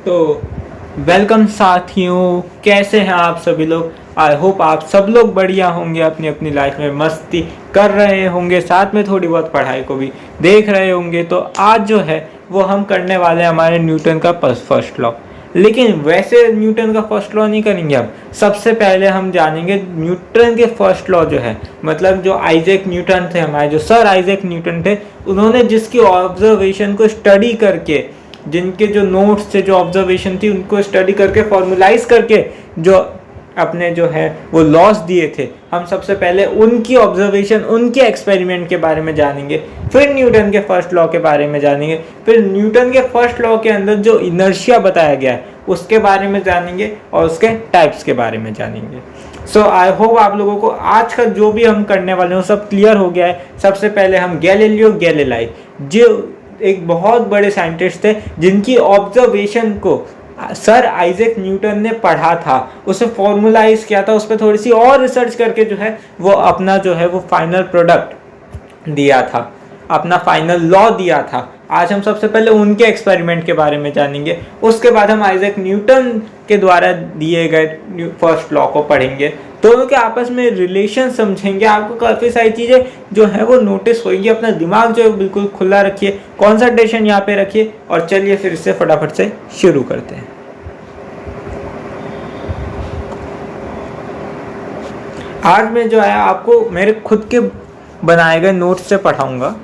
तो वेलकम साथियों, कैसे हैं आप सभी लोग। आई होप आप सब लोग बढ़िया होंगे, अपनी अपनी लाइफ में मस्ती कर रहे होंगे, साथ में थोड़ी बहुत पढ़ाई को भी देख रहे होंगे। तो आज जो है वो हम करने वाले हैं हमारे न्यूटन का फर्स्ट लॉ। लेकिन वैसे न्यूटन का फर्स्ट लॉ नहीं करेंगे। अब सबसे पहले हम जानेंगे न्यूटन के फर्स्ट लॉ जो है, मतलब जो आइजैक न्यूटन थे, हमारे जो सर आइजैक न्यूटन थे, उन्होंने जिसकी ऑब्जर्वेशन को स्टडी करके, जिनके जो नोट्स थे, जो ऑब्जर्वेशन थी, उनको स्टडी करके फॉर्मुलाइज करके जो अपने जो है वो लॉस दिए थे, हम सबसे पहले उनकी ऑब्जर्वेशन, उनके एक्सपेरिमेंट के बारे में जानेंगे। फिर न्यूटन के फर्स्ट लॉ के बारे में जानेंगे। फिर न्यूटन के फर्स्ट लॉ के अंदर जो इनर्शिया बताया गया है उसके बारे में जानेंगे और उसके टाइप्स के बारे में जानेंगे। सो आई होप आप लोगों को आज का जो भी हम करने वाले हैं सब क्लियर हो गया है। सबसे पहले हम गैलीलियो गैलीलाई, जो एक बहुत बड़े साइंटिस्ट थे, जिनकी ऑब्जर्वेशन को सर आइजैक न्यूटन ने पढ़ा था, उसे फॉर्मुलाइज किया था, उस पर थोड़ी सी और रिसर्च करके जो है वो अपना जो है वो फाइनल प्रोडक्ट दिया था, अपना फाइनल लॉ दिया था। आज हम सबसे पहले उनके एक्सपेरिमेंट के बारे में जानेंगे, उसके बाद हम आइजैक न्यूटन के द्वारा दिए गए फर्स्ट लॉ को पढ़ेंगे। दोनों के आपस में रिलेशन समझेंगे। आपको काफ़ी सारी चीज़ें जो है वो नोटिस होगी। अपना दिमाग जो है बिल्कुल खुला रखिए, कॉन्सेंट्रेशन यहाँ पे रखिए, और चलिए फिर इससे फटाफट से शुरू करते हैं। आज मैं जो है आपको मेरे खुद के बनाए गए नोट्स से पढ़ाऊंगा।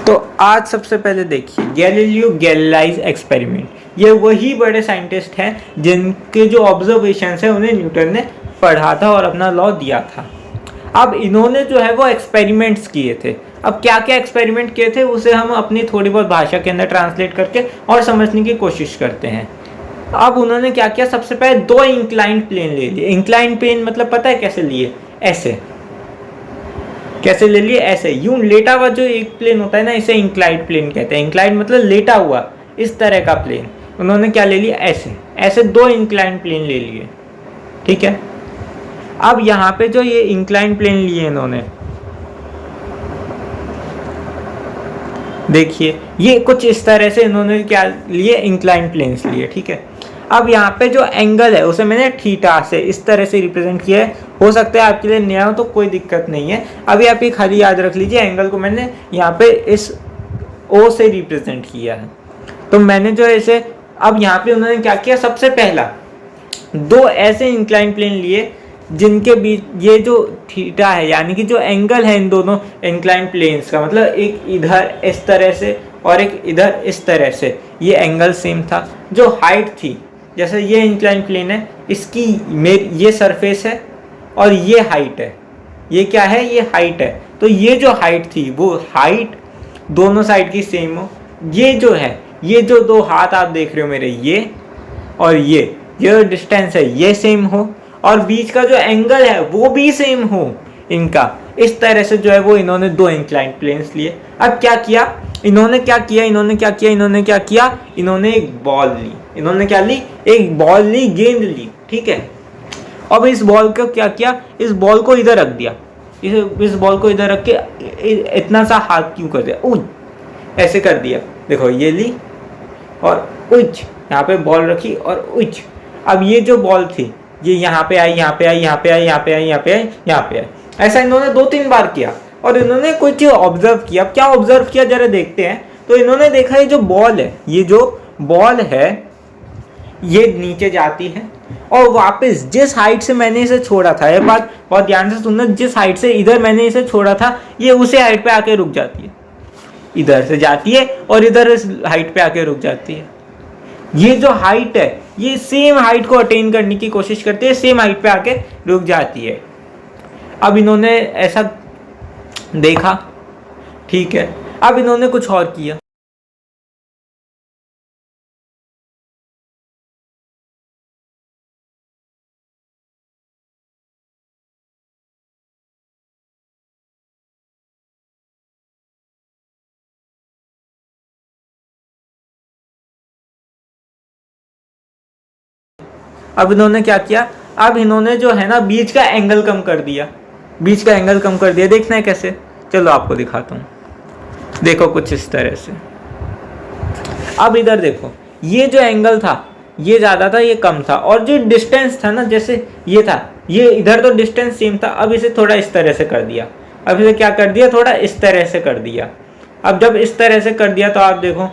तो आज सबसे पहले देखिए गैलीलियो गैलीलाइज एक्सपेरिमेंट। ये वही बड़े साइंटिस्ट हैं जिनके जो ऑब्जर्वेशंस हैं उन्हें न्यूटन ने पढ़ा था और अपना लॉ दिया था। अब इन्होंने जो है वो एक्सपेरिमेंट्स किए थे। अब क्या क्या एक्सपेरिमेंट किए थे उसे हम अपनी थोड़ी बहुत भाषा के अंदर ट्रांसलेट करके और समझने की कोशिश करते हैं। अब उन्होंने क्या किया, सबसे पहले दो इंक्लाइंड प्लेन ले लिए। इंक्लाइंड प्लेन मतलब पता है कैसे लिए? ऐसे। कैसे ले लिए? ऐसे, यूं लेटा हुआ जो एक प्लेन होता है ना, इसे इंक्लाइंड प्लेन कहते हैं। इंक्लाइंड मतलब लेटा हुआ, इस तरह का प्लेन। उन्होंने क्या ले लिया? ऐसे। ऐसे दो इंक्लाइंड प्लेन ले लिए, ठीक है। अब यहाँ पे जो ये इंक्लाइंड प्लेन लिए इन्होंने, देखिए ये कुछ इस तरह से इन्होंने क्या लिए? इंक्लाइंड प्लेन्स लिए, ठीक है। अब यहाँ पे जो एंगल है उसे मैंने थीटा से इस तरह से रिप्रेजेंट किया है। हो सकता है आपके लिए नया हो तो कोई दिक्कत नहीं है। अभी आप ये खाली याद रख लीजिए, एंगल को मैंने यहाँ पे इस ओ से रिप्रेजेंट किया है। तो मैंने जो इसे, अब यहाँ पे उन्होंने क्या किया, सबसे पहला दो ऐसे इंक्लाइन प्लेन लिए जिनके बीच ये जो थीटा है, यानी कि जो एंगल है इन दोनों इंक्लाइन प्लेन्स का, मतलब एक इधर इस तरह से और एक इधर इस तरह से, ये एंगल सेम था। जो हाइट थी, जैसे ये इंक्लाइन प्लेन है, इसकी ये सरफेस है और ये हाइट है। ये क्या है? ये हाइट है। तो ये जो हाइट थी वो हाइट दोनों साइड की सेम हो। ये जो है, ये जो दो हाथ आप देख रहे हो मेरे, ये और ये जो डिस्टेंस है ये सेम हो, और बीच का जो एंगल है वो भी सेम हो इनका। इस तरह से जो है वो इन्होंने दो इंक्लाइंड प्लेन्स लिए। अब क्या किया इन्होंने? इन्होंने एक बॉल ली। इन्होंने क्या ली? एक बॉल ली, गेंद ली, ठीक है। अब इस बॉल को क्या किया? इस बॉल को इधर रख दिया। इस बॉल को इधर रख के इतना सा हाथ क्यों कर दिया? उज, ऐसे कर दिया। देखो ये ली और उज, यहाँ पे बॉल रखी और उज। अब ये जो बॉल थी ये यहाँ पे आई, यहाँ पे आई, यहाँ पे आई, यहाँ पे आई, यहाँ पे आई, यहाँ पे आई। ऐसा इन्होंने 2-3 बार किया और इन्होंने कोई चीज ऑब्जर्व किया। अब क्या ऑब्जर्व किया जरा देखते हैं। तो इन्होंने देखा ये जो बॉल है, ये जो बॉल है ये नीचे जाती है और वापस जिस हाइट से मैंने इसे छोड़ा था, ये बात बहुत ध्यान से सुनना, जिस हाइट से इधर मैंने इसे छोड़ा था ये उसी हाइट पे आके रुक जाती है। इधर से जाती है और इधर इस हाइट पे आके रुक जाती है। ये जो हाइट है ये सेम हाइट को अटेन करने की कोशिश करती है, सेम हाइट पे आके रुक जाती है। अब इन्होंने ऐसा देखा, ठीक है। अब इन्होंने कुछ और किया। अब इन्होंने क्या किया, अब इन्होंने जो है ना बीच का एंगल कम कर दिया, बीच का एंगल कम कर दिया। देखना है कैसे, चलो आपको दिखाता हूँ। देखो कुछ इस तरह से। अब इधर देखो, ये जो एंगल था ये ज़्यादा था, ये कम था, और जो डिस्टेंस था ना, जैसे ये था, ये इधर तो डिस्टेंस सेम था, अब इसे थोड़ा इस तरह से कर दिया। अब इसे क्या कर दिया, थोड़ा इस तरह से कर दिया। अब जब इस तरह से कर दिया तो आप देखो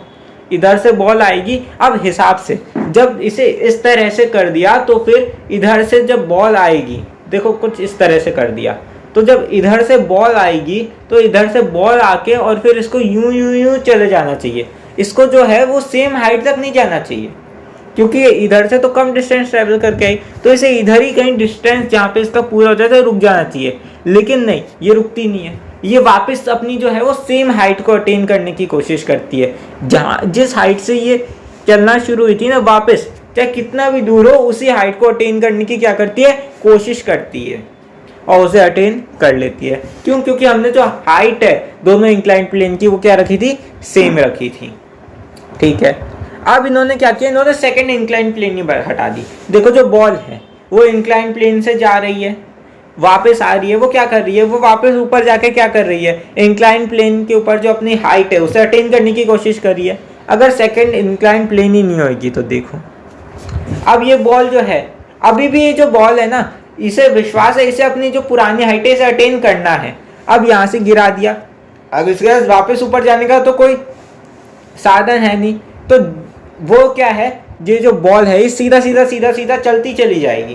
इधर से बॉल आएगी। अब हिसाब से जब इसे इस तरह से कर दिया तो फिर इधर से जब बॉल आएगी, देखो कुछ इस तरह से कर दिया, तो जब इधर से बॉल आएगी तो इधर से बॉल आके और फिर इसको यूं यूं यूं चले जाना चाहिए। इसको जो है वो सेम हाइट तक नहीं जाना चाहिए, क्योंकि ये इधर से तो कम डिस्टेंस ट्रेवल करके आई, तो इसे इधर ही कहीं डिस्टेंस जहाँ पे इसका पूरा हो जाता है रुक जाना चाहिए। लेकिन नहीं, ये रुकती नहीं है, ये वापस अपनी जो है वो सेम हाइट को अटेन करने की कोशिश करती है। जहाँ जिस हाइट से ये चलना शुरू हुई थी ना, वापस चाहे कितना भी दूर हो उसी हाइट को अटेन करने की क्या करती है, कोशिश करती है, और उसे अटेन कर लेती है। क्यों? क्योंकि हमने जो हाइट है दोनों इंक्लाइंड प्लेन की वो क्या रखी थी, सेम रखी थी। ठीक है, अब इन्होंने क्या किया, इन्होंने सेकंड इंक्लाइंड प्लेन ही हटा दी। देखो जो बॉल है वो इंक्लाइंड प्लेन से जा रही है, वापस आ रही है, वो क्या कर रही है, वो वापस ऊपर जाके क्या कर रही है, इंक्लाइंड प्लेन के ऊपर जो अपनी हाइट है उसे अटेन करने की कोशिश कर रही है। अगर सेकंड इंक्लाइंड प्लेन ही नहीं होगी तो देखो, अब ये बॉल जो है, अभी भी ये जो बॉल है ना, इसे विश्वास है इसे अपनी जो पुरानी हाइट है इसे अटेन करना है। अब यहाँ से गिरा दिया, अब इसके बाद वापस ऊपर जाने का तो कोई साधन है नहीं, तो वो क्या है, ये जो बॉल है ये सीधा सीधा सीधा सीधा चलती चली जाएगी,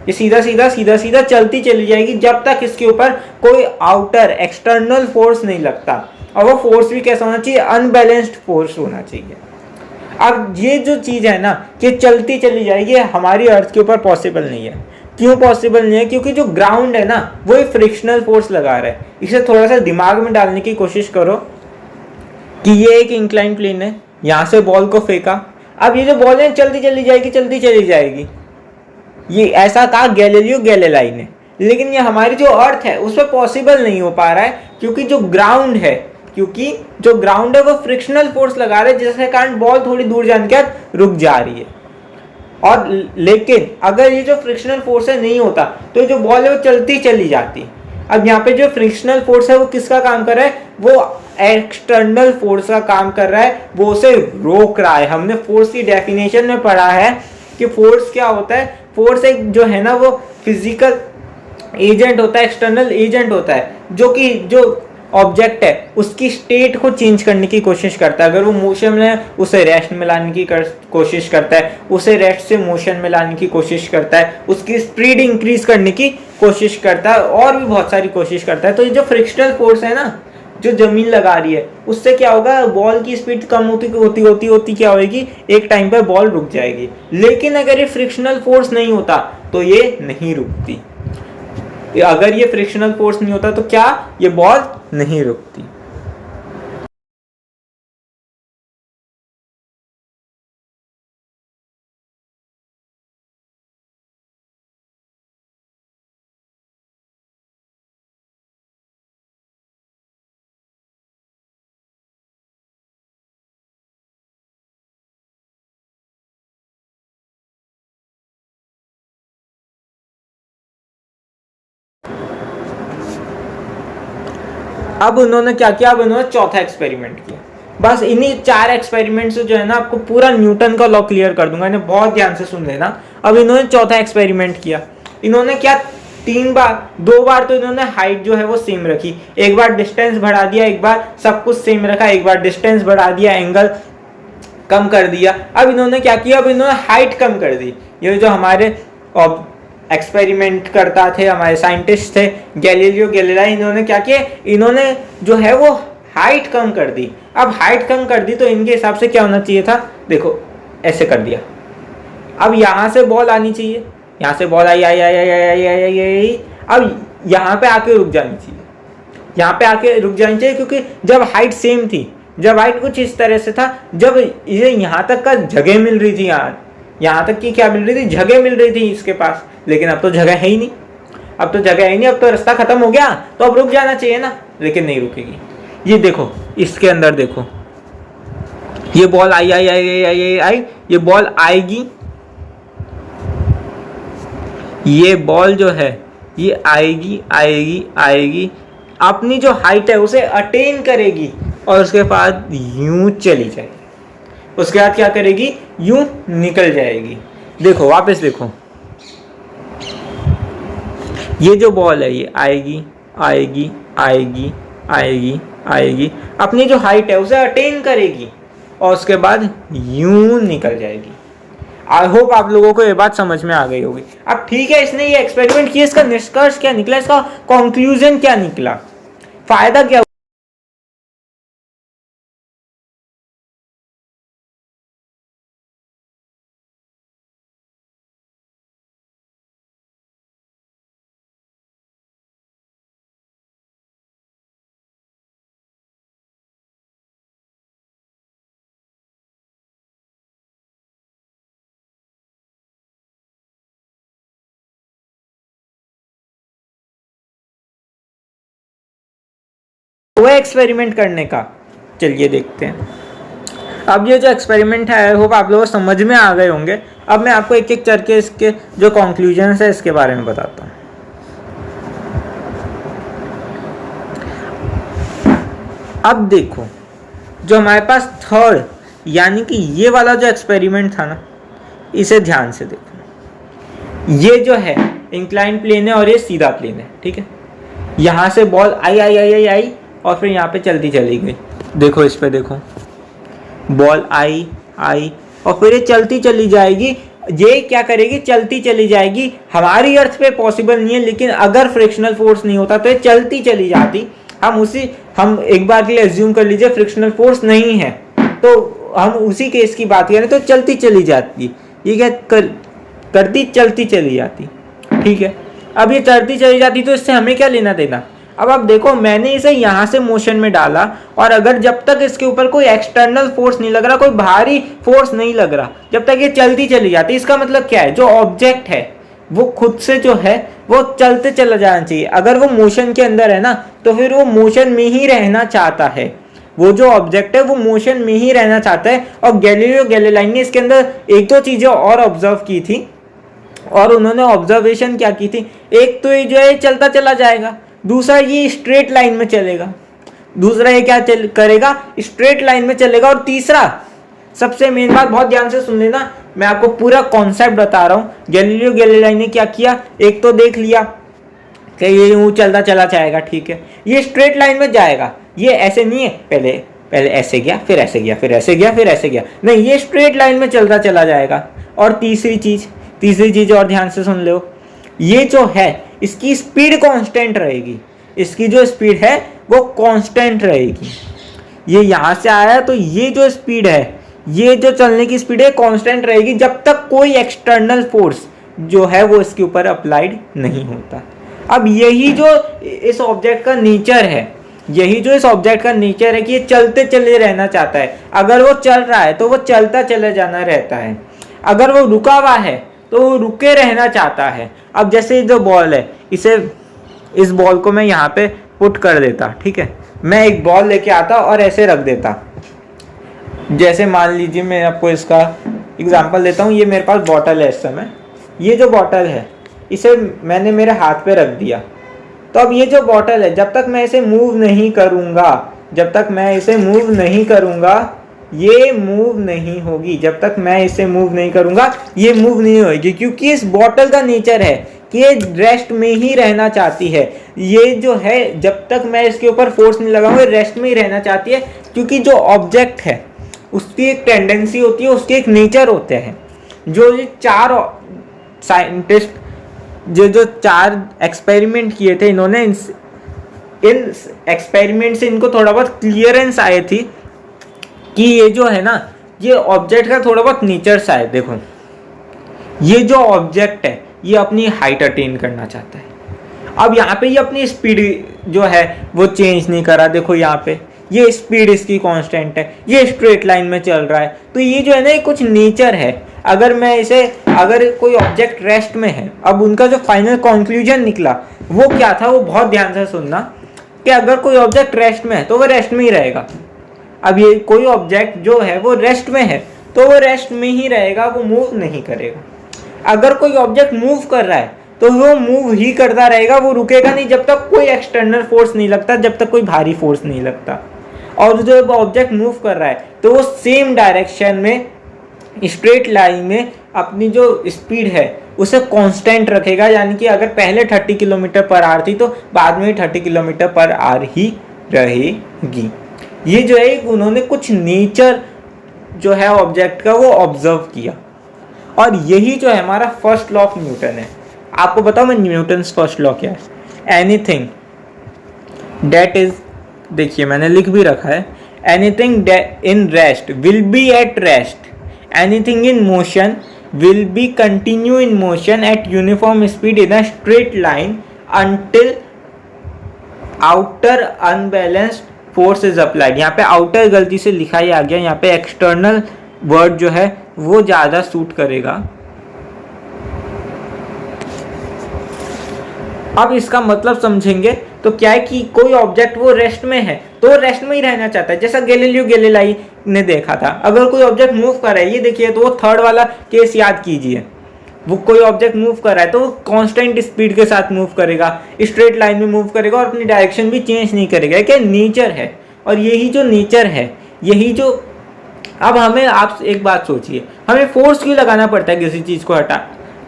ये सीधा सीधा सीधा सीधा चलती चली जाएगी जब तक इसके ऊपर कोई आउटर एक्सटर्नल फोर्स नहीं लगता। और वो फोर्स भी कैसा होना चाहिए, अनबैलेंस्ड फोर्स होना चाहिए। अब ये जो चीज़ है ना कि चलती चली जाएगी, हमारी अर्थ के ऊपर पॉसिबल नहीं है। क्यों पॉसिबल नहीं है? क्योंकि जो ग्राउंड है ना वो एक फ्रिक्शनल फोर्स लगा रहा है। इसे थोड़ा सा दिमाग में डालने की कोशिश करो कि ये एक इंक्लाइन प्लेन है, यहाँ से बॉल को फेंका, अब ये जो बॉल है चलती चली जाएगी, चलती चली जाएगी। ये ऐसा कहा गैलीलियो गैलीलाई ने, लेकिन ये हमारी जो अर्थ है उस पर पॉसिबल नहीं हो पा रहा है, क्योंकि जो ग्राउंड है वो फ्रिक्शनल फोर्स लगा रहा है, जिसके कारण बॉल थोड़ी दूर जाने के बाद रुक जा रही है। और लेकिन अगर ये जो फ्रिक्शनल फोर्स है नहीं होता तो जो बॉल है वो चलती चली जाती। अब यहाँ पे जो फ्रिक्शनल फोर्स है वो किसका काम कर रहा है, वो एक्सटर्नल फोर्स का काम कर रहा है, वो उसे रोक रहा है। हमने फोर्स की डेफिनेशन में पढ़ा है कि फोर्स क्या होता है, फोर्स एक जो है ना वो फिजिकल एजेंट होता है, एक्सटर्नल एजेंट होता है, जो कि जो ऑब्जेक्ट है उसकी स्टेट को चेंज करने की कोशिश करता है। अगर वो मोशन में है उसे रेस्ट में लाने की कोशिश करता है, उसे रेस्ट से मोशन में लाने की कोशिश करता है, उसकी स्पीड इंक्रीज करने की कोशिश करता है, और भी बहुत सारी कोशिश करता है। तो ये जो फ्रिक्शनल फोर्स है ना जो जमीन लगा रही है, उससे क्या होगा, बॉल की स्पीड कम होती क्या होगी, एक टाइम पर बॉल रुक जाएगी। लेकिन अगर ये फ्रिक्शनल फोर्स नहीं होता तो ये नहीं रुकती। अगर ये फ्रिक्शनल फोर्स नहीं होता तो क्या, ये बॉल नहीं रुकती। अब उन्होंने क्या किया, अब उन्होंने चौथा एक्सपेरिमेंट किया। बस इन्हीं 4 एक्सपेरिमेंट से जो है ना आपको पूरा न्यूटन का लॉ क्लियर कर दूंगा, इन्हें बहुत ध्यान से सुन लेना। अब इन्होंने चौथा एक्सपेरिमेंट किया। इन्होंने क्या, 2 बार तो इन्होंने हाइट जो है वो सेम रखी, एक बार डिस्टेंस बढ़ा दिया, एक बार सब कुछ सेम रखा, एक बार डिस्टेंस बढ़ा दिया, एंगल कम कर दिया। अब इन्होंने क्या किया, अब इन्होंने हाइट कम कर दी। ये जो हमारे एक्सपेरिमेंट करता थे, हमारे साइंटिस्ट थे गैलीलियो गैलीलाई, इन्होंने क्या किया, इन्होंने जो है वो हाइट कम कर दी। अब हाइट कम कर दी तो इनके हिसाब से क्या होना चाहिए था, देखो ऐसे कर दिया। अब यहाँ से बॉल आनी चाहिए, यहाँ से बॉल आई, अब यहाँ पे आके रुक जानी चाहिए, यहाँ पे आके रुक जानी चाहिए, क्योंकि जब हाइट सेम थी, जब हाइट कुछ इस तरह से था, जब इसे यहाँ तक का जगह मिल रही थी, यहाँ तक की क्या मिल रही थी, जगह मिल रही थी इसके पास। लेकिन अब तो जगह है ही नहीं, अब तो जगह है ही नहीं, अब तो रास्ता खत्म हो गया, तो अब रुक जाना चाहिए ना, लेकिन नहीं रुकेगी। ये देखो इसके अंदर देखो, ये बॉल आई, ये बॉल आएगी, ये बॉल जो है ये आएगी आएगी आएगी, अपनी जो हाइट है उसे अटेन करेगी और उसके बाद यूं चली जाएगी। उसके बाद क्या करेगी, यूं निकल जाएगी। देखो वापस देखो, ये जो बॉल है ये आएगी आएगी आएगी आएगी आएगी, अपनी जो हाइट है उसे अटेन करेगी और उसके बाद यूं निकल जाएगी। आई होप आप लोगों को ये बात समझ में आ गई होगी। अब ठीक है, इसने ये एक्सपेरिमेंट किया, इसका निष्कर्ष क्या निकला, इसका कंक्लूजन क्या निकला, फायदा क्या हुआ एक्सपेरिमेंट करने का, चलिए देखते हैं। अब ये जो एक्सपेरिमेंट है आई होप आप लोगों को समझ में आ गए होंगे। अब मैं आपको एक एक करके इसके जो कंक्लूजन्स है इसके बारे में बताता हूँ। अब देखो, जो हमारे पास थर्ड यानी कि ये वाला जो एक्सपेरिमेंट था ना, इसे ध्यान से देखो। ये जो है इंक्लाइन प्लेन है और ये सीधा प्लेन है, ठीक है। यहाँ से बॉल आई आई आई आई आई और फिर यहाँ पे चलती चली गई। देखो इस पे देखो, बॉल आई आई और फिर ये चलती चली जाएगी। ये क्या करेगी, चलती चली जाएगी। हमारी अर्थ पे पॉसिबल नहीं है, लेकिन अगर फ्रिक्शनल फोर्स नहीं होता तो ये चलती चली जाती। हम एक बार के लिए एज्यूम कर लीजिए फ्रिक्शनल फोर्स नहीं है, तो हम उसी केस की बात करें तो चलती चली जाती। ये क्या करती, चलती चली जाती, ठीक है। अब ये चलती चली जाती तो इससे हमें क्या लेना देना। अब आप देखो, मैंने इसे यहाँ से मोशन में डाला और अगर जब तक इसके ऊपर कोई एक्सटर्नल फोर्स नहीं लग रहा, कोई बाहरी फोर्स नहीं लग रहा, जब तक ये चलती चली जाती, इसका मतलब क्या है, जो ऑब्जेक्ट है वो खुद से जो है वो चलते चला जाना चाहिए। अगर वो मोशन के अंदर है ना, तो फिर वो मोशन में ही रहना चाहता है। वो जो ऑब्जेक्ट है वो मोशन में ही रहना चाहता है। और गैलीलियो गैलीलाई ने इसके अंदर एक दो चीजें और ऑब्जर्व की थी, और उन्होंने ऑब्जर्वेशन क्या की थी, एक तो ये जो है चलता चला जाएगा, दूसरा ये स्ट्रेट लाइन में चलेगा, दूसरा ये क्या करेगा, स्ट्रेट लाइन में चलेगा, और तीसरा सबसे मेन बात, बहुत ध्यान से सुन लेना, मैं आपको पूरा कॉन्सेप्ट बता रहा हूँ। गैलीलियो गैलीलाई ने क्या किया, एक तो देख लिया कि ये यूं चलता चला जाएगा, ठीक है, ये स्ट्रेट लाइन में जाएगा, ये ऐसे नहीं है, पहले ऐसे गया, फिर ऐसे गया, फिर ऐसे गया, फिर ऐसे गया, नहीं, ये स्ट्रेट लाइन में चलता चला जाएगा। और तीसरी चीज और ध्यान से सुन लो, ये जो है इसकी स्पीड कांस्टेंट रहेगी, इसकी जो स्पीड है वो कांस्टेंट रहेगी। ये यहाँ से आया तो ये जो स्पीड है, ये जो चलने की स्पीड है कांस्टेंट रहेगी जब तक कोई एक्सटर्नल फोर्स जो है वो इसके ऊपर अप्लाइड नहीं होता। अब यही जो इस ऑब्जेक्ट का नेचर है, यही जो इस ऑब्जेक्ट का नेचर है कि ये चलते चले रहना चाहता है। अगर वो चल रहा है तो वो चलता चले जाना रहता है, अगर वो रुका हुआ है तो वो रुके रहना चाहता है। अब जैसे जो बॉल है, इस बॉल को मैं यहाँ पे पुट कर देता, ठीक है, मैं एक बॉल लेके आता और ऐसे रख देता। जैसे मान लीजिए मैं आपको इसका एग्जांपल देता हूँ, ये मेरे पास बॉटल है इस समय, ये जो बॉटल है इसे मैंने मेरे हाथ पे रख दिया। तो अब ये जो बॉटल है, जब तक मैं इसे मूव नहीं करूँगा, जब तक मैं इसे मूव नहीं करूँगा, ये मूव नहीं होगी। जब तक मैं इसे मूव नहीं करूँगा ये मूव नहीं होगी, क्योंकि इस बॉटल का नेचर है कि ये रेस्ट में ही रहना चाहती है। ये जो है जब तक मैं इसके ऊपर फोर्स नहीं लगाऊंगा रेस्ट में ही रहना चाहती है, क्योंकि जो ऑब्जेक्ट है उसकी एक टेंडेंसी होती है, उसके एक नेचर होते हैं। जो ये चार साइंटिस्ट जो चार एक्सपेरिमेंट किए थे, इन्होंने इन एक्सपेरिमेंट से इनको थोड़ा बहुत क्लियरेंस आई थी कि ये जो है ना, ये ऑब्जेक्ट का थोड़ा बहुत नेचर सा है। देखो, ये जो ऑब्जेक्ट है ये अपनी हाइट अटेन करना चाहता है। अब यहाँ पे ये अपनी स्पीड जो है वो चेंज नहीं करा। देखो यहाँ पे ये स्पीड इसकी कांस्टेंट है, ये स्ट्रेट लाइन में चल रहा है। तो ये जो है ना, ये कुछ नेचर है। अगर कोई ऑब्जेक्ट रेस्ट में है, अब उनका जो फाइनल कंक्लूजन निकला वो क्या था, वो बहुत ध्यान से सुनना, कि अगर कोई ऑब्जेक्ट रेस्ट में है तो वो रेस्ट में ही रहेगा। अब ये कोई ऑब्जेक्ट जो है वो रेस्ट में है तो वो रेस्ट में ही रहेगा, वो मूव नहीं करेगा। अगर कोई ऑब्जेक्ट मूव कर रहा है तो वो मूव ही करता रहेगा, वो रुकेगा नहीं जब तक कोई एक्सटर्नल फोर्स नहीं लगता, जब तक कोई भारी फोर्स नहीं लगता। और जो ऑब्जेक्ट मूव कर रहा है तो वो सेम डायरेक्शन में स्ट्रेट लाइन में अपनी जो स्पीड है उसे कांस्टेंट रखेगा, यानी कि अगर पहले 30 किलोमीटर पर आवर थी तो बाद में 30 किलोमीटर पर आवर ही रहेगी। ये जो है उन्होंने कुछ नेचर जो है ऑब्जेक्ट का वो ऑब्जर्व किया, और यही जो है हमारा फर्स्ट लॉ ऑफ न्यूटन है। आपको बताओ मैं न्यूटन्स फर्स्ट लॉ क्या है। एनीथिंग दैट इज, देखिए मैंने लिख भी रखा है, anything in rest will be at rest, anything in motion will be continue in motion at uniform speed in a straight line until outer unbalanced force is applied। यहाँ पे outer गलती से लिखा ही आ गया, यहाँ पे external word जो है वो ज़्यादा सूट करेगा। अब इसका मतलब समझेंगे तो क्या है कि कोई ऑब्जेक्ट वो रेस्ट में है तो वो रेस्ट में ही रहना चाहता है, जैसा गैलीलियो गैलीलाई ने देखा था। अगर कोई ऑब्जेक्ट मूव कर रहा है, ये देखिए तो वो थर्ड वाला केस याद कीजिए, वो कोई ऑब्जेक्ट मूव कर रहा है तो वो कांस्टेंट स्पीड के साथ मूव करेगा, स्ट्रेट लाइन में मूव करेगा और अपनी डायरेक्शन भी चेंज नहीं करेगा। क्या नेचर है, और यही जो नेचर है, यही जो, अब हमें आप एक बात सोचिए, हमें फोर्स क्यों लगाना पड़ता है किसी चीज़ को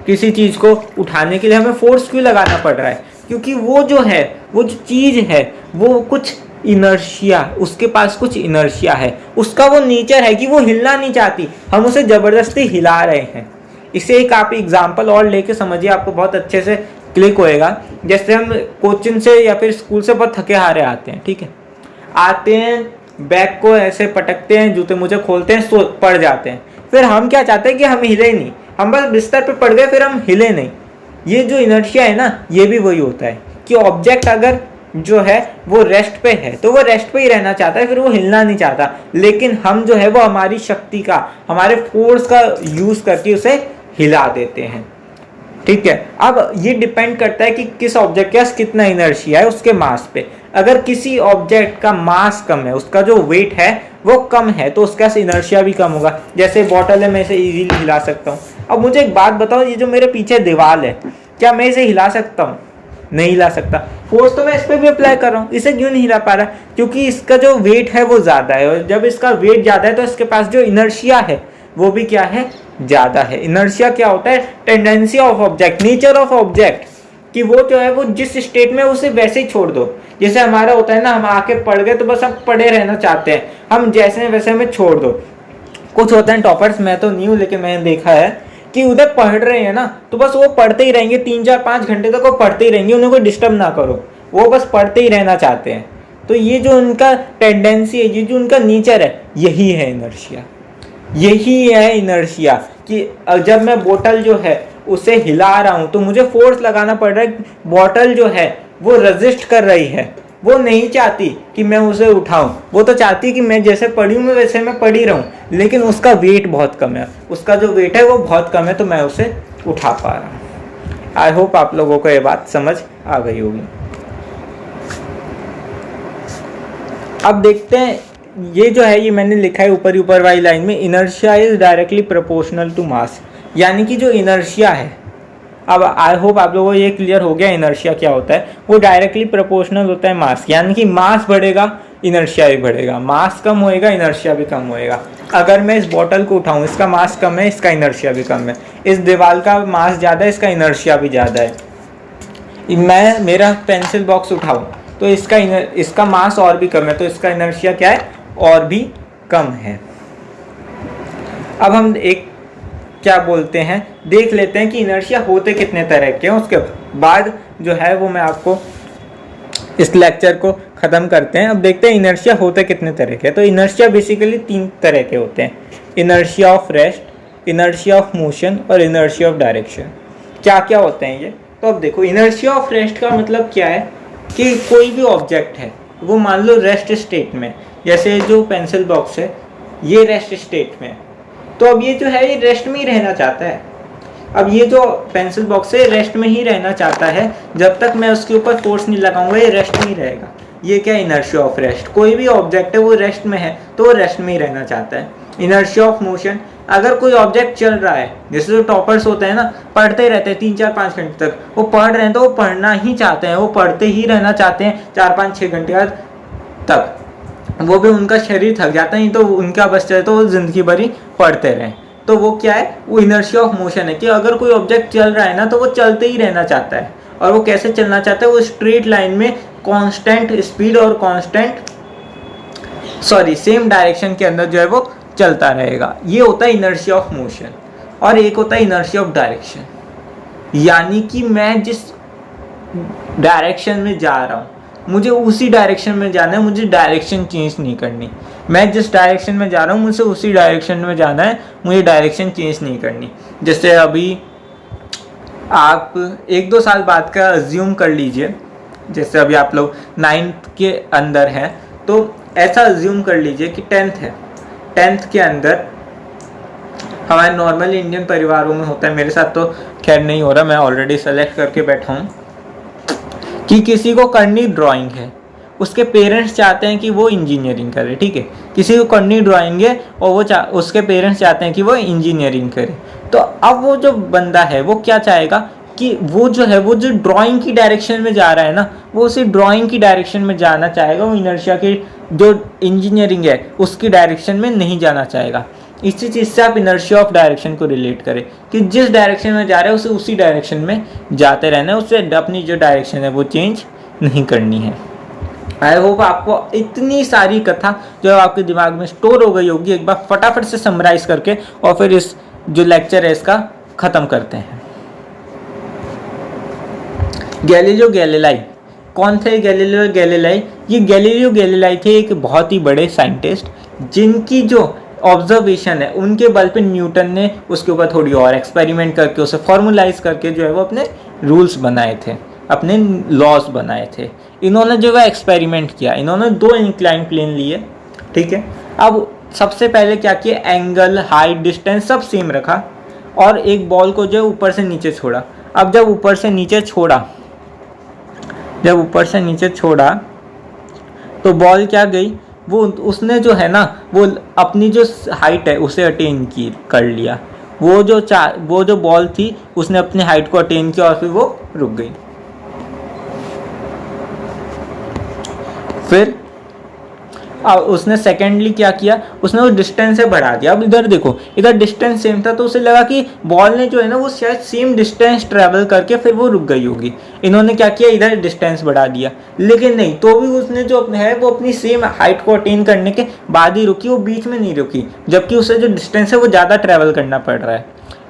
किसी चीज़ को उठाने के लिए हमें फोर्स क्यों लगाना पड़ रहा है? क्योंकि वो जो है, वो जो चीज़ है वो कुछ इनर्शिया, उसके पास कुछ इनर्शिया है, उसका वो नेचर है कि वो हिलना नहीं चाहती, हम उसे ज़बरदस्ती हिला रहे हैं। इसे एक आप एग्जाम्पल और लेके समझिए, आपको बहुत अच्छे से क्लिक होएगा। जैसे हम कोचिंग से या फिर स्कूल से बहुत थके हारे आते हैं, ठीक है, आते हैं, बैग को ऐसे पटकते हैं, जूते मुझे खोलते हैं, पड़ जाते हैं, फिर हम क्या चाहते हैं कि हम हिले नहीं, हम बस बिस्तर पे पड़ गए, फिर हम हिले नहीं। ये जो इनर्शिया है ना, ये भी वही होता है कि ऑब्जेक्ट अगर जो है वो रेस्ट पे है तो वो रेस्ट पे ही रहना चाहता है, फिर वो हिलना नहीं चाहता, लेकिन हम जो है वो हमारी शक्ति का, हमारे फोर्स का यूज करके उसे हिला देते हैं। ठीक है, अब ये डिपेंड करता है कि किस ऑब्जेक्ट के पास कितना इनर्शिया है उसके मास पे। अगर किसी ऑब्जेक्ट का मास कम है, उसका जो वेट है वो कम है, तो उसका इनर्शिया भी कम होगा। जैसे बॉटल है, मैं इसे इजीली हिला सकता हूँ। अब मुझे एक बात बताओ, ये जो मेरे पीछे दीवार है, क्या मैं इसे हिला सकता हूँ? नहीं हिला सकता। फोर्स तो मैं इस पर भी अप्लाई कर रहा हूँ, इसे क्यों नहीं हिला पा रहा? क्योंकि इसका जो वेट है वो ज़्यादा है, और जब इसका वेट ज़्यादा है तो इसके पास जो इनर्शिया है वो भी क्या है? ज़्यादा है। इनर्शिया क्या होता है? Tendency of object, nature of object, कि वो जो है वो जिस स्टेट में उसे वैसे ही छोड़ दो। जैसे हमारा होता है ना, हम आके पड़ गए तो बस हम पड़े रहना चाहते हैं, हम जैसे वैसे हमें छोड़ दो। कुछ होते हैं टॉपर्स, मैं तो नहीं हूँ लेकिन मैंने देखा है कि उधर पढ़ रहे हैं ना तो बस वो पढ़ते ही रहेंगे, 3-4-5 घंटे तक वो पढ़ते ही रहेंगे, उन्हें कोई डिस्टर्ब ना करो, वो बस पढ़ते ही रहना चाहते हैं। तो ये जो उनका टेंडेंसी है, ये जो उनका नेचर है, यही है इनर्शिया। यही है इनर्शिया कि जब मैं बोतल जो है उसे हिला रहा हूँ तो मुझे फोर्स लगाना पड़ रहा है। बोतल जो है वो रेजिस्ट कर रही है, वो नहीं चाहती कि मैं उसे उठाऊं, वो तो चाहती है कि मैं जैसे पड़ी हूँ मैं वैसे मैं पड़ी रहूं, लेकिन उसका वेट बहुत कम है, उसका जो वेट है वो बहुत कम है, तो मैं उसे उठा पा रहा हूँ। आई होप आप लोगों को ये बात समझ आ गई होगी। अब देखते हैं, ये जो है ये मैंने लिखा है ऊपर वाली लाइन में, inertia is directly proportional to mass, यानी कि जो इनर्शिया है, अब आई होप आप लोगों को ये क्लियर हो गया इनर्शिया क्या होता है। वो डायरेक्टली प्रोपोर्शनल होता है मास, यानी कि मास बढ़ेगा इनर्शिया भी बढ़ेगा, मास कम होएगा इनर्शिया भी कम होएगा। अगर मैं इस बॉटल को उठाऊं, इसका मास कम है, इसका इनर्शिया भी कम है। इस दीवार का मास ज़्यादा है, इसका इनर्शिया भी ज़्यादा है। मैं मेरा पेंसिल बॉक्स उठाऊं तो इसका मास और भी कम है, तो इसका इनर्शिया क्या है? और भी कम है। अब हम एक क्या बोलते हैं देख लेते हैं कि इनर्शिया होते कितने तरह के हैं, उसके बाद जो है वो मैं आपको इस लेक्चर को ख़त्म करते हैं। अब देखते हैं इनर्शिया होते कितने तरह के। तो इनर्शिया बेसिकली 3 तरह के होते हैं, inertia of rest, inertia of motion और इनर्शिया ऑफ डायरेक्शन। क्या क्या होते हैं ये? तो अब देखो, इनर्शिया ऑफ रेस्ट का मतलब क्या है कि कोई भी ऑब्जेक्ट है वो मान लो रेस्ट स्टेट में, जैसे जो पेंसिल बॉक्स है ये रेस्ट स्टेट में, तो अब ये जो है ये रेस्ट में ही रहना चाहता है। अब ये जो पेंसिल बॉक्स है रेस्ट में ही रहना चाहता है, जब तक मैं उसके ऊपर फोर्स नहीं लगाऊंगा ये रेस्ट में ही रहेगा। ये क्या इनर्शिया ऑफ रेस्ट, कोई भी ऑब्जेक्ट है वो रेस्ट में है तो वो रेस्ट में ही रहना चाहता है। इनर्शिया ऑफ मोशन, अगर कोई ऑब्जेक्ट चल रहा है, जैसे जो टॉपर्स होते हैं ना, पढ़ते रहते हैं 3-4-5 घंटे तक, वो पढ़ रहे हैं तो वो पढ़ना ही चाहते हैं, वो पढ़ते ही रहना चाहते हैं 4-5-6 घंटे तक, वो भी उनका शरीर थक जाता है, नहीं तो उनका बस चले तो वो जिंदगी भर ही पढ़ते रहें। तो वो क्या है, वो इनर्शिया ऑफ मोशन है कि अगर कोई ऑब्जेक्ट चल रहा है ना तो वो चलते ही रहना चाहता है। और वो कैसे चलना चाहता है, वो स्ट्रेट लाइन में कांस्टेंट स्पीड और सेम डायरेक्शन के अंदर जो है वो चलता रहेगा। ये होता है इनर्शिया ऑफ मोशन। और एक होता है इनर्शिया ऑफ डायरेक्शन, यानी कि मैं जिस डायरेक्शन में जा रहा हूँ मुझे उसी डायरेक्शन में जाना है, मुझे डायरेक्शन चेंज नहीं करनी। मैं जिस डायरेक्शन में जा रहा हूँ मुझे उसी डायरेक्शन में जाना है, मुझे डायरेक्शन चेंज नहीं करनी। जैसे अभी आप 1-2 साल बाद का अज्यूम कर लीजिए, जैसे अभी आप लोग 9th के अंदर हैं, तो ऐसा अज्यूम कर लीजिए कि 10th है। 10th के अंदर हमारे नॉर्मल इंडियन परिवारों में होता है, मेरे साथ तो खैर नहीं हो रहा, मैं ऑलरेडी सेलेक्ट करके बैठा हूँ कि किसी को करनी ड्राइंग है, उसके पेरेंट्स चाहते हैं कि वो इंजीनियरिंग करे, ठीक है, किसी को करनी ड्राइंग है और वो उसके पेरेंट्स चाहते हैं कि वो इंजीनियरिंग करे। तो अब वो जो बंदा है वो क्या चाहेगा कि वो जो ड्राइंग की डायरेक्शन में जा रहा है ना, वो उसी ड्राइंग की डायरेक्शन में जाना चाहेगा, वो इनर्शिया की जो इंजीनियरिंग है उसकी डायरेक्शन में नहीं जाना चाहेगा। इसी चीज़ से आप इनर्शिया ऑफ डायरेक्शन को रिलेट करें कि जिस डायरेक्शन में जा रहे हैं उसे उसी डायरेक्शन में जाते रहना है, उससे अपनी जो डायरेक्शन है वो चेंज नहीं करनी है। आई होप आपको इतनी सारी कथा जो आपके दिमाग में स्टोर हो गई होगी, एक बार फटाफट से समराइज करके और फिर इस जो लेक्चर है इसका ख़त्म करते हैं। गैलीलियो गैलीलाई कौन थे? गैलीलियो गैलीलाई, ये गैलीलियो गैलीलाई थे एक बहुत ही बड़े साइंटिस्ट जिनकी जो ऑब्जर्वेशन है उनके बल पे न्यूटन ने उसके ऊपर थोड़ी और एक्सपेरिमेंट करके उसे फॉर्मुलाइज करके जो है वो अपने रूल्स बनाए थे, अपने लॉज बनाए थे। इन्होंने जो है एक्सपेरिमेंट किया, इन्होंने 2 इंक्लाइन प्लेन लिए, ठीक है। अब सबसे पहले क्या किया, एंगल, हाइट, डिस्टेंस सब सेम रखा और एक बॉल को जो है ऊपर से नीचे छोड़ा। अब जब ऊपर से नीचे छोड़ा तो बॉल क्या गई, वो उसने जो है ना वो अपनी जो हाइट है उसे अटेन कर लिया। वो जो बॉल थी उसने अपनी हाइट को अटेन किया और फिर वो रुक गई। फिर उसने सेकेंडली क्या किया, उसने वो डिस्टेंस से बढ़ा दिया। अब इधर देखो, इधर डिस्टेंस सेम था तो उसे लगा कि बॉल ने जो है ना वो शायद सेम डिस्टेंस ट्रेवल करके फिर वो रुक गई होगी। इन्होंने क्या किया, इधर डिस्टेंस बढ़ा दिया, लेकिन नहीं, तो भी उसने जो है वो अपनी सेम हाइट को अटेन करने के बाद ही रुकी, वो बीच में नहीं रुकी, जबकि उसे जो डिस्टेंस है वो ज़्यादा ट्रेवल करना पड़ रहा है।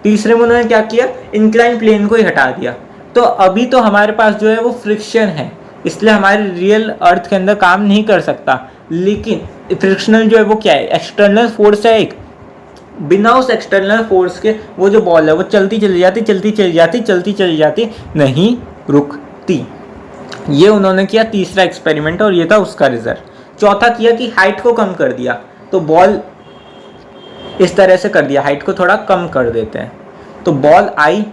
तीसरे में उन्होंने क्या किया, इंक्लाइन प्लेन को ही हटा दिया। तो अभी तो हमारे पास जो है वो फ्रिक्शन है, इसलिए हमारे रियल अर्थ के अंदर काम नहीं कर सकता, लेकिन फ्रिक्शनल जो है वो क्या है, एक्सटर्नल फोर्स है एक। बिना उस एक्सटर्नल फोर्स के वो जो बॉल है वो चलती चली जाती, नहीं रुकती। ये उन्होंने किया तीसरा एक्सपेरिमेंट और ये था उसका रिजल्ट। चौथा किया कि हाइट को कम कर दिया, तो बॉल इस तरह से कर दिया, हाइट को थोड़ा कम कर देते हैं तो बॉल आई,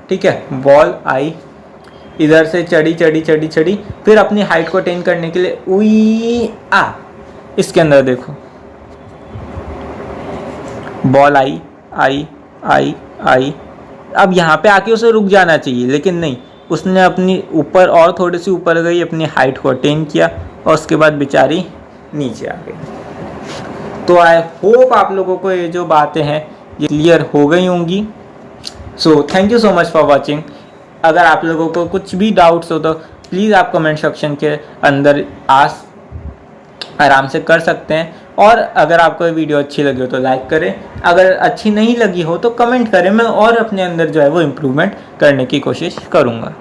ठीक है, बॉल आई, इधर से चढ़ी, फिर अपनी हाइट को अटेन करने के लिए उई आ, इसके अंदर देखो बॉल आई, अब यहाँ पे आके उसे रुक जाना चाहिए, लेकिन नहीं, उसने अपनी ऊपर और थोड़ी सी ऊपर गई, अपनी हाइट को अटेन किया और उसके बाद बेचारी नीचे आ गई। तो आई होप आप लोगों को ये जो बातें हैं ये क्लियर हो गई होंगी। So thank you so much for watching. अगर आप लोगों को कुछ भी डाउट्स हो तो प्लीज़ आप कमेंट सेक्शन के अंदर आराम से कर सकते हैं, और अगर आपको ये वीडियो अच्छी लगी हो तो लाइक करें, अगर अच्छी नहीं लगी हो तो कमेंट करें, मैं और अपने अंदर जो है वो इम्प्रूवमेंट करने की कोशिश करूँगा।